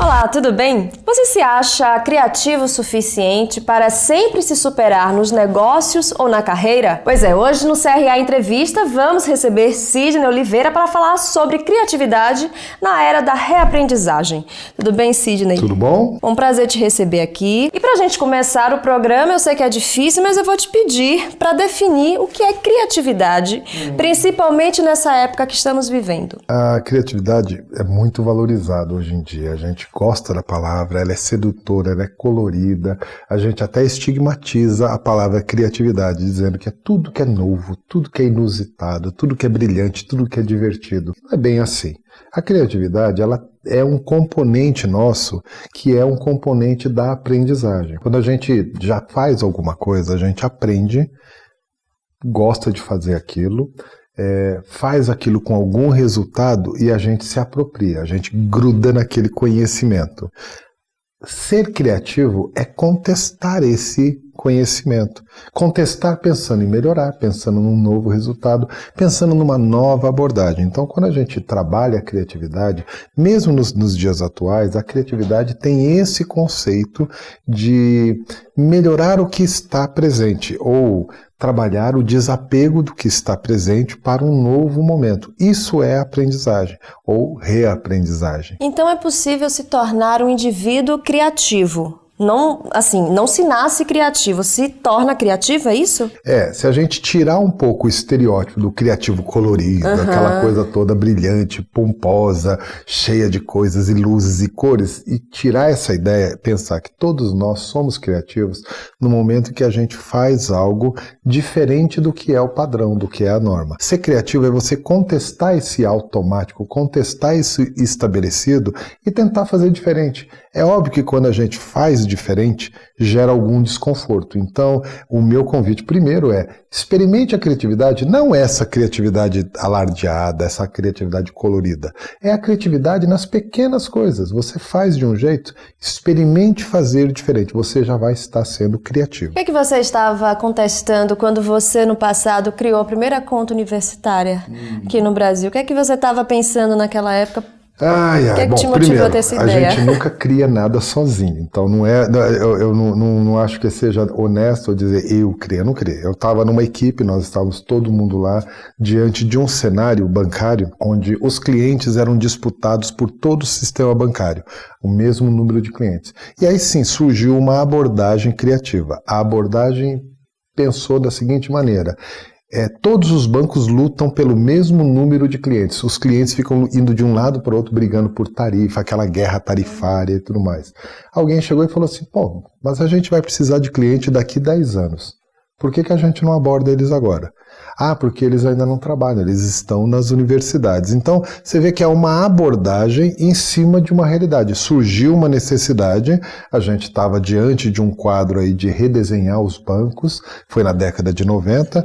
Olá, tudo bem? Você se acha criativo o suficiente para sempre se superar nos negócios ou na carreira? Pois é, hoje no CRA Entrevista vamos receber Sidney Oliveira para falar sobre criatividade na era da reaprendizagem. Tudo bem, Sidney? Tudo bom? Um prazer te receber aqui. E para a gente começar o programa, eu sei que é difícil, mas eu vou te pedir para definir o que é criatividade, principalmente nessa época que estamos vivendo. A criatividade é muito valorizada hoje em dia. A gente gosta da palavra, ela é sedutora, ela é colorida. A gente até estigmatiza a palavra criatividade, dizendo que é tudo que é novo, tudo que é inusitado, tudo que é brilhante, tudo que é divertido. Não é bem assim. A criatividade, ela é um componente nosso, que é um componente da aprendizagem. Quando a gente já faz alguma coisa, a gente aprende, gosta de fazer aquilo, faz aquilo com algum resultado e a gente se apropria, a gente gruda naquele conhecimento. Ser criativo é contestar esse conhecimento. Contestar pensando em melhorar, pensando num novo resultado, pensando numa nova abordagem. Então, quando a gente trabalha a criatividade, mesmo nos dias atuais, a criatividade tem esse conceito de melhorar o que está presente, ou trabalhar o desapego do que está presente para um novo momento. Isso é aprendizagem, ou reaprendizagem. Então é possível se tornar um indivíduo criativo? Não se nasce criativo, se torna criativo, é isso? Se a gente tirar um pouco o estereótipo do criativo colorido, aquela coisa toda brilhante, pomposa, cheia de coisas e luzes e cores, e tirar essa ideia, pensar que todos nós somos criativos no momento que a gente faz algo diferente do que é o padrão, do que é a norma. Ser criativo é você contestar esse automático, contestar esse estabelecido e tentar fazer diferente. É óbvio que quando a gente faz diferente, gera algum desconforto. Então, o meu convite primeiro experimente a criatividade, não essa criatividade alardeada, essa criatividade colorida. É a criatividade nas pequenas coisas. Você faz de um jeito, experimente fazer diferente. Você já vai estar sendo criativo. O que você estava contestando quando você, no passado, criou a primeira conta universitária aqui no Brasil? O que você estava pensando naquela época? Bom, te motivou primeiro, a ter essa ideia? A gente nunca cria nada sozinho, então eu não acho que seja honesto eu dizer eu criei, eu não criei. Eu estava numa equipe, nós estávamos todo mundo lá, diante de um cenário bancário, onde os clientes eram disputados por todo o sistema bancário, o mesmo número de clientes. E aí sim, surgiu uma abordagem criativa. A abordagem pensou da seguinte maneira: todos os bancos lutam pelo mesmo número de clientes. Os clientes ficam indo de um lado para o outro, brigando por tarifa, aquela guerra tarifária e tudo mais. Alguém chegou e falou assim, mas a gente vai precisar de cliente daqui 10 anos. Por que a gente não aborda eles agora? Porque eles ainda não trabalham, eles estão nas universidades. Então, você vê que é uma abordagem em cima de uma realidade. Surgiu uma necessidade, a gente estava diante de um quadro aí de redesenhar os bancos, foi na década de 90,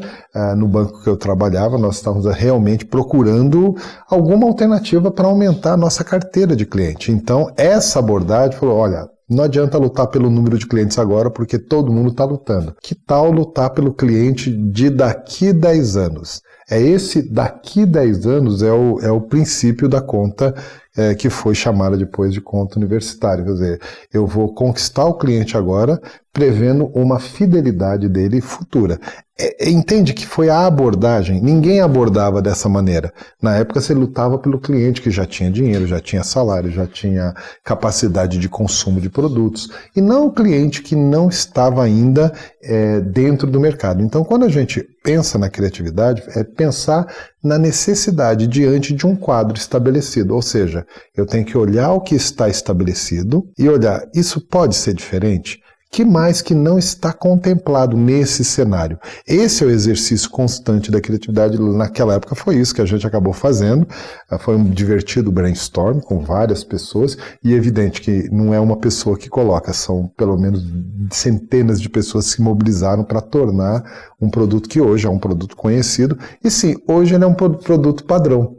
no banco que eu trabalhava, nós estávamos realmente procurando alguma alternativa para aumentar a nossa carteira de cliente. Então, essa abordagem falou, olha, não adianta lutar pelo número de clientes agora, porque todo mundo está lutando. Que tal lutar pelo cliente de daqui 10 anos? Esse daqui 10 anos é o princípio da conta que foi chamada depois de conta universitária. Quer dizer, eu vou conquistar o cliente agora, prevendo uma fidelidade dele futura. Entende que foi a abordagem, ninguém abordava dessa maneira. Na época você lutava pelo cliente que já tinha dinheiro, já tinha salário, já tinha capacidade de consumo de produtos, e não o cliente que não estava ainda dentro do mercado. Então, quando a gente pensa na criatividade, é pensar na necessidade diante de um quadro estabelecido, ou seja, eu tenho que olhar o que está estabelecido e olhar, isso pode ser diferente? Que mais que não está contemplado nesse cenário? Esse é o exercício constante da criatividade. Naquela época foi isso que a gente acabou fazendo. Foi um divertido brainstorm com várias pessoas e é evidente que não é uma pessoa que coloca, são pelo menos centenas de pessoas que se mobilizaram para tornar um produto que hoje é um produto conhecido. E sim, hoje ele é um produto padrão.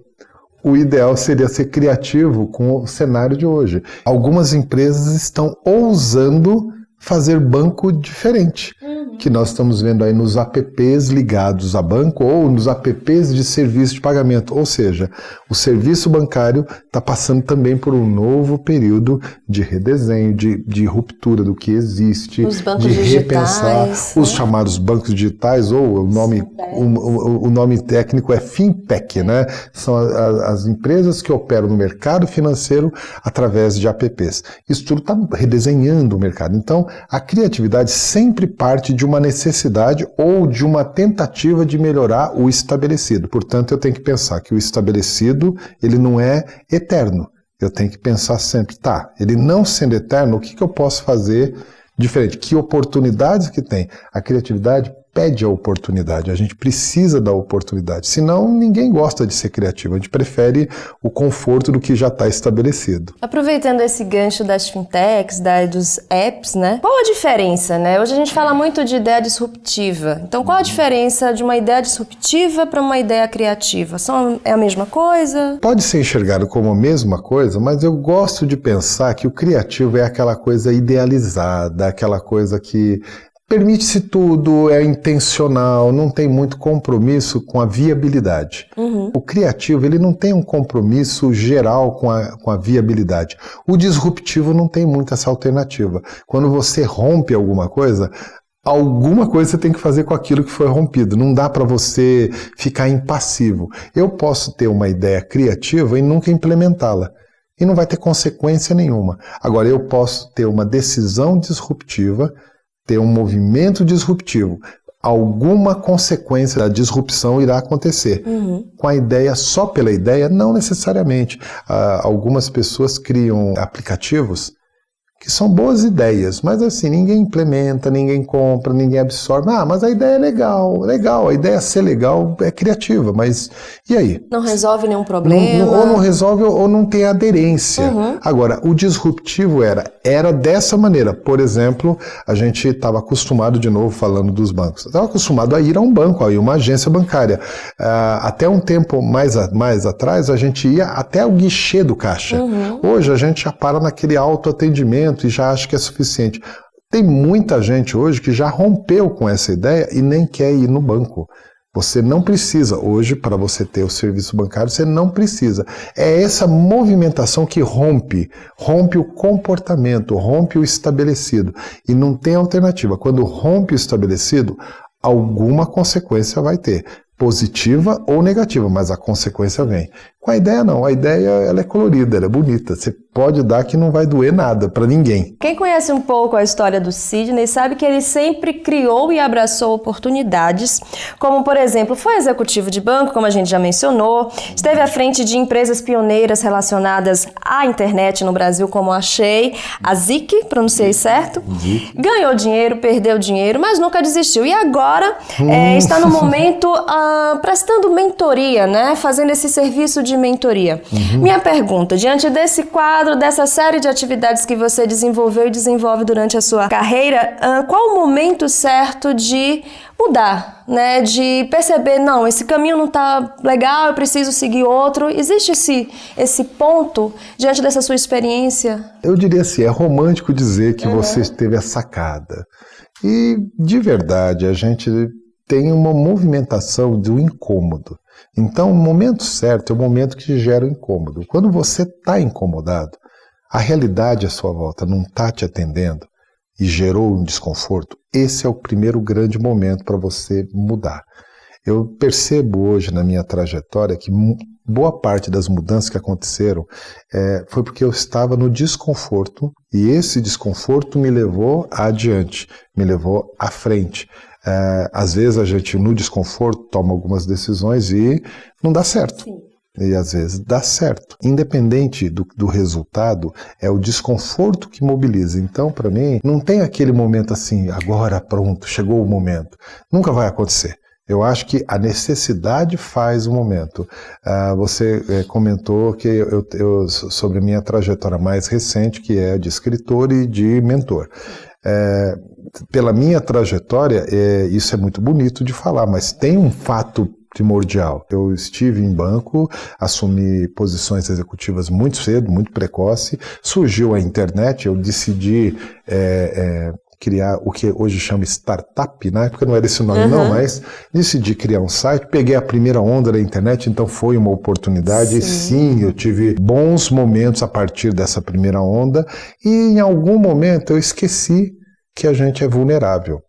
O ideal seria ser criativo com o cenário de hoje. Algumas empresas estão ousando fazer banco diferente, que nós estamos vendo aí nos apps ligados a banco ou nos apps de serviço de pagamento. Ou seja, o serviço bancário está passando também por um novo período de redesenho, de ruptura do que existe, de repensar os chamados bancos digitais, ou o nome técnico é fintech, né? São as empresas que operam no mercado financeiro através de apps. Isso tudo está redesenhando o mercado. Então, a criatividade sempre parte de uma necessidade ou de uma tentativa de melhorar o estabelecido. Portanto, eu tenho que pensar que o estabelecido, ele não é eterno. Eu tenho que pensar sempre, ele não sendo eterno, o que eu posso fazer diferente? Que oportunidades que tem? A criatividade pede a oportunidade, a gente precisa da oportunidade, senão ninguém gosta de ser criativo, a gente prefere o conforto do que já está estabelecido. Aproveitando esse gancho das fintechs, dos apps, né? Qual a diferença, né? Hoje a gente fala muito de ideia disruptiva, então qual a diferença de uma ideia disruptiva para uma ideia criativa? É a mesma coisa? Pode ser enxergado como a mesma coisa, mas eu gosto de pensar que o criativo é aquela coisa idealizada, aquela coisa que permite-se tudo, é intencional, não tem muito compromisso com a viabilidade. O criativo, ele não tem um compromisso geral com a viabilidade. O disruptivo não tem muito essa alternativa. Quando você rompe alguma coisa você tem que fazer com aquilo que foi rompido. Não dá para você ficar impassivo. Eu posso ter uma ideia criativa e nunca implementá-la. E não vai ter consequência nenhuma. Agora, eu posso ter uma decisão disruptiva, ter um movimento disruptivo, alguma consequência da disrupção irá acontecer. Com a ideia, só pela ideia, não necessariamente. Algumas pessoas criam aplicativos que são boas ideias, mas assim, ninguém implementa, ninguém compra, ninguém absorve. Mas a ideia é legal, a ideia ser legal é criativa, mas e aí? Não resolve nenhum problema? Ou não resolve ou não tem aderência. Agora, o disruptivo era dessa maneira. Por exemplo, a gente estava acostumado, de novo falando dos bancos, estava acostumado a ir a um banco, a ir a uma agência bancária. Até um tempo mais atrás, a gente ia até o guichê do caixa. Hoje a gente já para naquele autoatendimento e já acha que é suficiente. Tem muita gente hoje que já rompeu com essa ideia e nem quer ir no banco. Você não precisa, hoje, para você ter o serviço bancário, você não precisa. É essa movimentação que rompe o comportamento, rompe o estabelecido. E não tem alternativa. Quando rompe o estabelecido, alguma consequência vai ter. Positiva ou negativa, mas a consequência vem. Com a ideia não, a ideia ela é colorida, ela é bonita, você pode dar que não vai doer nada para ninguém. Quem conhece um pouco a história do Sidney sabe que ele sempre criou e abraçou oportunidades, como por exemplo, foi executivo de banco, como a gente já mencionou, esteve à frente de empresas pioneiras relacionadas à internet no Brasil, como a Shea, a Zik, pronunciei certo? Ganhou dinheiro, perdeu dinheiro, mas nunca desistiu. E agora está no momento prestando mentoria, né? Fazendo esse serviço de mentoria. Minha pergunta, diante desse quadro, dessa série de atividades que você desenvolveu e desenvolve durante a sua carreira, qual o momento certo de mudar, né? De perceber, não, esse caminho não está legal, eu preciso seguir outro. Existe esse ponto diante dessa sua experiência? Eu diria assim, é romântico dizer que você teve a sacada. E, de verdade, a gente tem uma movimentação do incômodo. Então, o momento certo é o momento que gera o incômodo. Quando você está incomodado, a realidade à sua volta não está te atendendo e gerou um desconforto, esse é o primeiro grande momento para você mudar. Eu percebo hoje na minha trajetória que boa parte das mudanças que aconteceram foi porque eu estava no desconforto e esse desconforto me levou adiante, me levou à frente. Às vezes a gente no desconforto toma algumas decisões e não dá certo. Sim. E às vezes dá certo. Independente do resultado, é o desconforto que mobiliza. Então, para mim, não tem aquele momento assim, agora pronto, chegou o momento. Nunca vai acontecer. Eu acho que a necessidade faz o momento. Você comentou que eu sobre a minha trajetória mais recente, que é de escritor e de mentor. Pela minha trajetória, isso é muito bonito de falar, mas tem um fato primordial. Eu estive em banco, assumi posições executivas muito cedo, muito precoce, surgiu a internet, eu decidi criar o que hoje chama startup, na época não era esse nome não, mas decidi criar um site, peguei a primeira onda da internet, então foi uma oportunidade, e sim, eu tive bons momentos a partir dessa primeira onda, e em algum momento eu esqueci que a gente é vulnerável,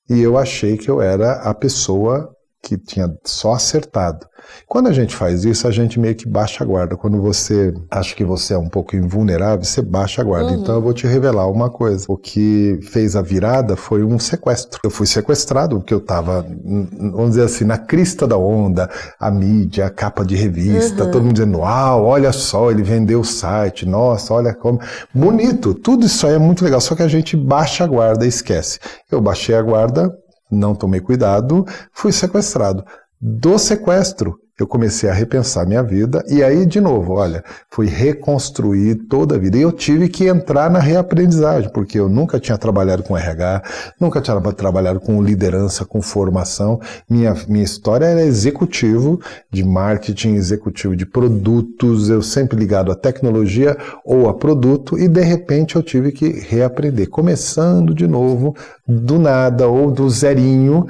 e eu achei que eu era a pessoa que tinha só acertado. Quando a gente faz isso, a gente meio que baixa a guarda. Quando você acha que você é um pouco invulnerável, você baixa a guarda. Então eu vou te revelar uma coisa. O que fez a virada foi um sequestro. Eu fui sequestrado porque eu estava, vamos dizer assim, na crista da onda, a mídia, a capa de revista, todo mundo dizendo, uau, olha só, ele vendeu o site, nossa, olha como... Bonito, tudo isso aí é muito legal, só que a gente baixa a guarda e esquece. Eu baixei a guarda, não tomei cuidado, fui sequestrado. Do sequestro, eu comecei a repensar minha vida e aí, de novo, olha, fui reconstruir toda a vida. E eu tive que entrar na reaprendizagem, porque eu nunca tinha trabalhado com RH, nunca tinha trabalhado com liderança, com formação. Minha história era executivo de marketing, executivo de produtos, eu sempre ligado à tecnologia ou a produto, e de repente eu tive que reaprender, começando de novo, do nada ou do zerinho,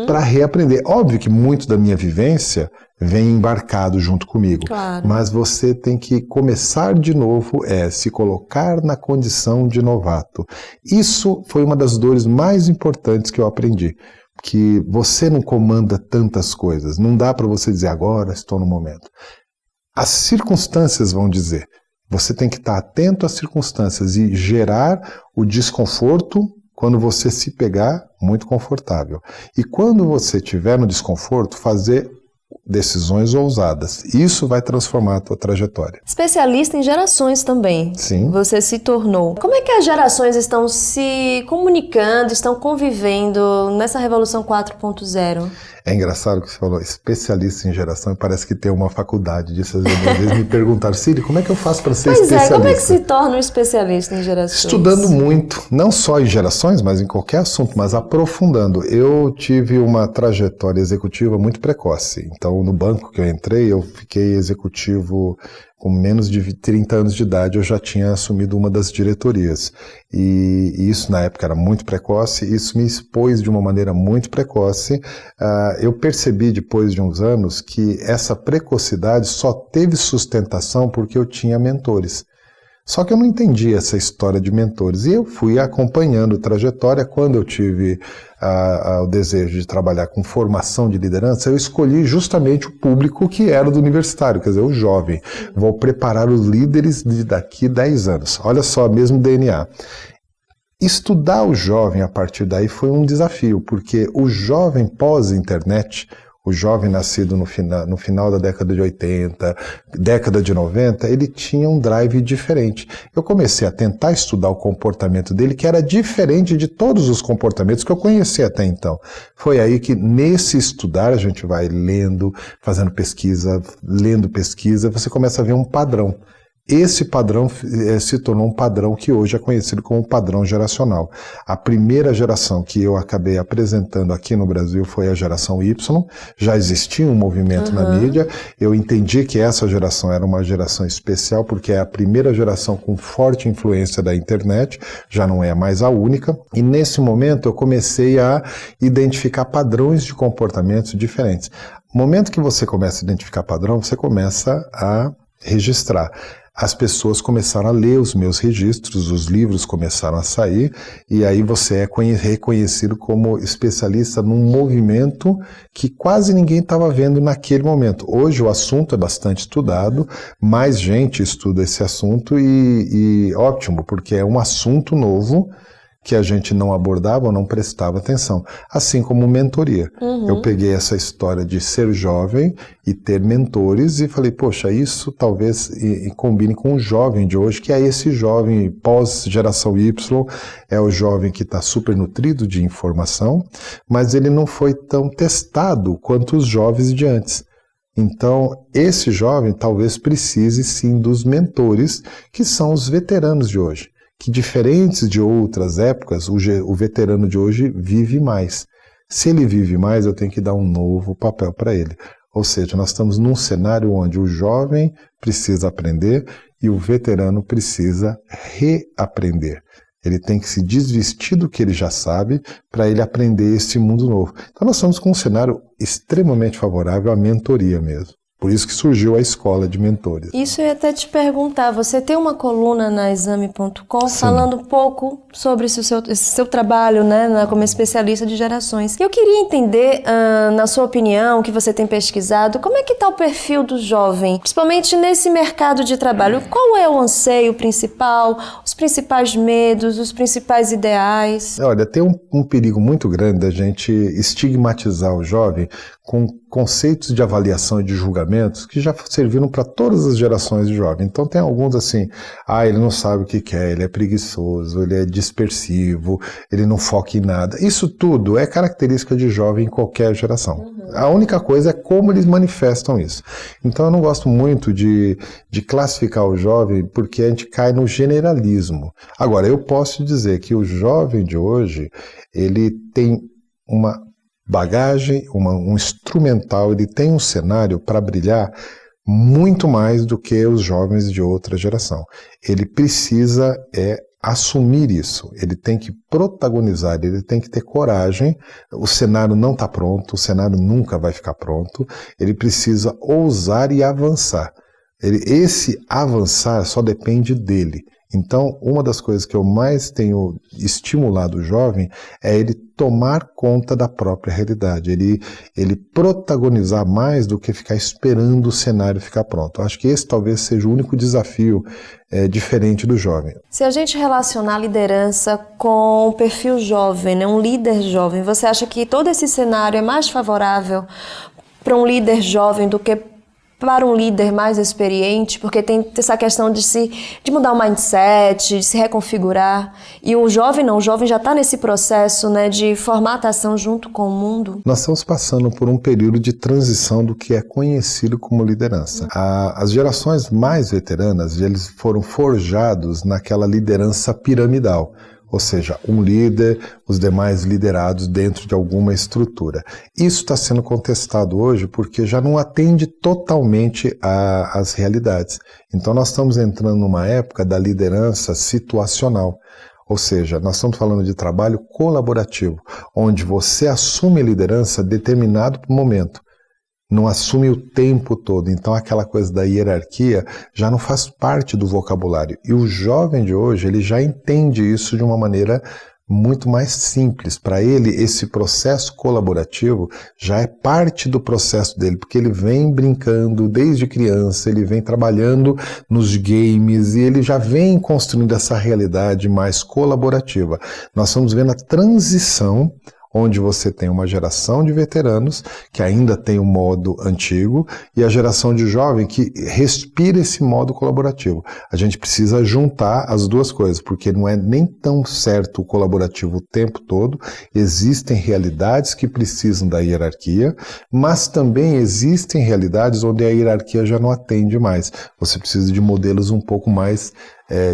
para reaprender. Óbvio que muito da minha vivência vem embarcado junto comigo, claro, mas você tem que começar de novo, se colocar na condição de novato. Isso foi uma das dores mais importantes que eu aprendi, que você não comanda tantas coisas, não dá para você dizer agora estou no momento. As circunstâncias vão dizer, você tem que estar atento às circunstâncias e gerar o desconforto quando você se pegar muito confortável. E quando você estiver no desconforto, fazer decisões ousadas. Isso vai transformar a tua trajetória. Especialista em gerações também. Sim. Você se tornou. Como é que as gerações estão se comunicando, estão convivendo nessa Revolução 4.0? É engraçado que você falou, especialista em geração, e parece que tem uma faculdade disso. Às vezes me perguntaram, Ciri, como é que eu faço para ser especialista? Como é que se torna um especialista em gerações? Estudando muito, não só em gerações, mas em qualquer assunto, mas aprofundando. Eu tive uma trajetória executiva muito precoce. Então, no banco que eu entrei, eu fiquei executivo com menos de 30 anos de idade, eu já tinha assumido uma das diretorias. E isso, na época, era muito precoce, isso me expôs de uma maneira muito precoce. Eu percebi, depois de uns anos, que essa precocidade só teve sustentação porque eu tinha mentores. Só que eu não entendi essa história de mentores, e eu fui acompanhando a trajetória. Quando eu tive o desejo de trabalhar com formação de liderança, eu escolhi justamente o público que era do universitário, quer dizer, o jovem. Vou preparar os líderes de daqui 10 anos. Olha só, mesmo DNA. Estudar o jovem a partir daí foi um desafio, porque o jovem pós-internet, o jovem nascido no final da década de 80, década de 90, ele tinha um drive diferente. Eu comecei a tentar estudar o comportamento dele, que era diferente de todos os comportamentos que eu conhecia até então. Foi aí que, nesse estudar, a gente vai lendo, fazendo pesquisa, lendo pesquisa, você começa a ver um padrão. Esse padrão se tornou um padrão que hoje é conhecido como padrão geracional. A primeira geração que eu acabei apresentando aqui no Brasil foi a geração Y. Já existia um movimento na mídia. Eu entendi que essa geração era uma geração especial porque é a primeira geração com forte influência da internet, já não é mais a única. E nesse momento eu comecei a identificar padrões de comportamentos diferentes. No momento que você começa a identificar padrão, você começa a registrar. As pessoas começaram a ler os meus registros, os livros começaram a sair, e aí você é reconhecido como especialista num movimento que quase ninguém estava vendo naquele momento. Hoje o assunto é bastante estudado, mais gente estuda esse assunto e ótimo, porque é um assunto novo que a gente não abordava ou não prestava atenção, assim como mentoria. Eu peguei essa história de ser jovem e ter mentores e falei, poxa, isso talvez combine com o jovem de hoje, que é esse jovem pós-geração Y, é o jovem que está super nutrido de informação, mas ele não foi tão testado quanto os jovens de antes. Então, esse jovem talvez precise sim dos mentores, que são os veteranos de hoje. Que diferentes de outras épocas, o veterano de hoje vive mais. Se ele vive mais, eu tenho que dar um novo papel para ele. Ou seja, nós estamos num cenário onde o jovem precisa aprender e o veterano precisa reaprender. Ele tem que se desvestir do que ele já sabe para ele aprender esse mundo novo. Então nós estamos com um cenário extremamente favorável à mentoria mesmo. Por isso que surgiu a escola de mentores. Isso eu ia até te perguntar, você tem uma coluna na Exame.com falando um pouco sobre esse seu trabalho, né, como especialista de gerações. Eu queria entender, na sua opinião, que você tem pesquisado, como é que está o perfil do jovem, principalmente nesse mercado de trabalho? Qual é o anseio principal, os principais medos, os principais ideais? Olha, tem um perigo muito grande da gente estigmatizar o jovem com conceitos de avaliação e de julgamentos que já serviram para todas as gerações de jovens. Então tem alguns assim, ele não sabe o que quer, ele é preguiçoso, ele é dispersivo, ele não foca em nada. Isso tudo é característica de jovem em qualquer geração. A única coisa é como eles manifestam isso. Então eu não gosto muito de classificar o jovem porque a gente cai no generalismo. Agora, eu posso dizer que o jovem de hoje, ele tem uma bagagem, um instrumental, ele tem um cenário para brilhar muito mais do que os jovens de outra geração. Ele precisa assumir isso, ele tem que protagonizar, ele tem que ter coragem. O cenário não está pronto, o cenário nunca vai ficar pronto, ele precisa ousar e avançar. Esse avançar só depende dele. Então, uma das coisas que eu mais tenho estimulado o jovem é ele tomar conta da própria realidade, ele protagonizar mais do que ficar esperando o cenário ficar pronto. Eu acho que esse talvez seja o único desafio diferente do jovem. Se a gente relacionar a liderança com o perfil jovem, né, um líder jovem, você acha que todo esse cenário é mais favorável para um líder jovem do que para um líder mais experiente, porque tem essa questão de mudar o mindset, de se reconfigurar, e o jovem não, o jovem já está nesse processo, né, de formatação junto com o mundo? Nós estamos passando por um período de transição do que é conhecido como liderança. As gerações mais veteranas, eles foram forjados naquela liderança piramidal, ou seja, um líder, os demais liderados dentro de alguma estrutura. Isso está sendo contestado hoje porque já não atende totalmente às realidades. Então nós estamos entrando numa época da liderança situacional. Ou seja, nós estamos falando de trabalho colaborativo, onde você assume a liderança em determinado momento. Não assume o tempo todo, então aquela coisa da hierarquia já não faz parte do vocabulário. E o jovem de hoje, ele já entende isso de uma maneira muito mais simples. Para ele, esse processo colaborativo já é parte do processo dele, porque ele vem brincando desde criança, ele vem trabalhando nos games e ele já vem construindo essa realidade mais colaborativa. Nós estamos vendo a transição onde você tem uma geração de veteranos que ainda tem o modo antigo e a geração de jovem que respira esse modo colaborativo. A gente precisa juntar as duas coisas, porque não é nem tão certo o colaborativo o tempo todo, existem realidades que precisam da hierarquia, mas também existem realidades onde a hierarquia já não atende mais. Você precisa de modelos um pouco mais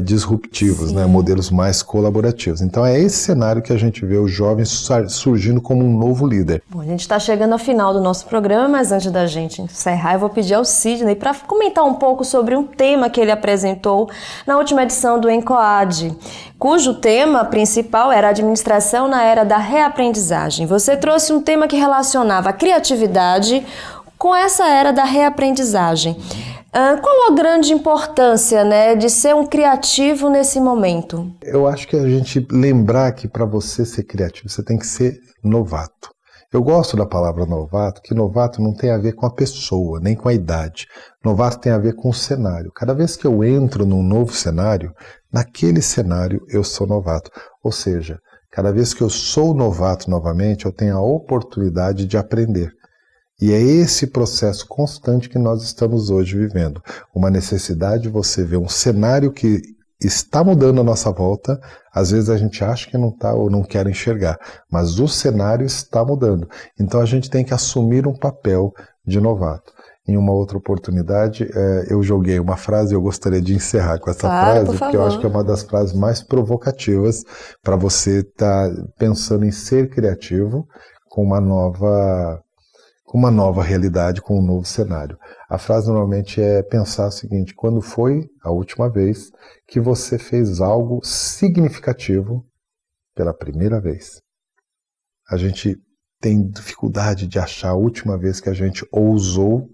disruptivos, né? Modelos mais colaborativos. Então é esse cenário que a gente vê os jovens surgindo como um novo líder. Bom, a gente está chegando ao final do nosso programa, mas antes da gente encerrar, eu vou pedir ao Sidney para comentar um pouco sobre um tema que ele apresentou na última edição do ENCOAD, cujo tema principal era a administração na era da reaprendizagem. Você trouxe um tema que relacionava a criatividade com essa era da reaprendizagem. Qual a grande importância, né, de ser um criativo nesse momento? Eu acho que a gente lembrar que para você ser criativo, você tem que ser novato. Eu gosto da palavra novato, que novato não tem a ver com a pessoa, nem com a idade. Novato tem a ver com o cenário. Cada vez que eu entro num novo cenário, naquele cenário eu sou novato. Ou seja, cada vez que eu sou novato novamente, eu tenho a oportunidade de aprender. E é esse processo constante que nós estamos hoje vivendo. Uma necessidade de você ver um cenário que está mudando à nossa volta. Às vezes a gente acha que não está ou não quer enxergar, mas o cenário está mudando. Então a gente tem que assumir um papel de novato. Em uma outra oportunidade, eu joguei uma frase e eu gostaria de encerrar com essa frase, porque eu acho que é uma das frases mais provocativas para você estar pensando em ser criativo com uma nova com uma nova realidade, com um novo cenário. A frase normalmente é pensar o seguinte: quando foi a última vez que você fez algo significativo pela primeira vez? A gente tem dificuldade de achar a última vez que a gente ousou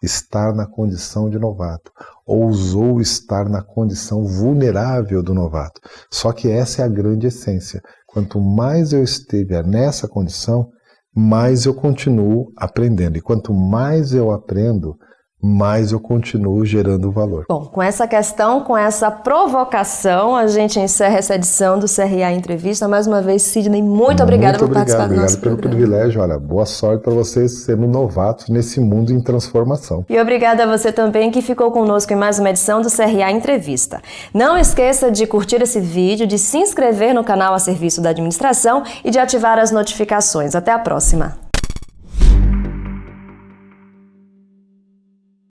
estar na condição de novato, ousou estar na condição vulnerável do novato. Só que essa é a grande essência. Quanto mais eu esteve nessa condição, mais eu continuo aprendendo. E quanto mais eu aprendo, mais eu continuo gerando valor. Bom, com essa questão, com essa provocação, a gente encerra essa edição do CRA Entrevista. Mais uma vez, Sidney, muito obrigada por participar do nosso programa. Obrigado pelo privilégio. Olha, boa sorte para vocês sendo novatos nesse mundo em transformação. E obrigada a você também que ficou conosco em mais uma edição do CRA Entrevista. Não esqueça de curtir esse vídeo, de se inscrever no canal a serviço da administração e de ativar as notificações. Até a próxima!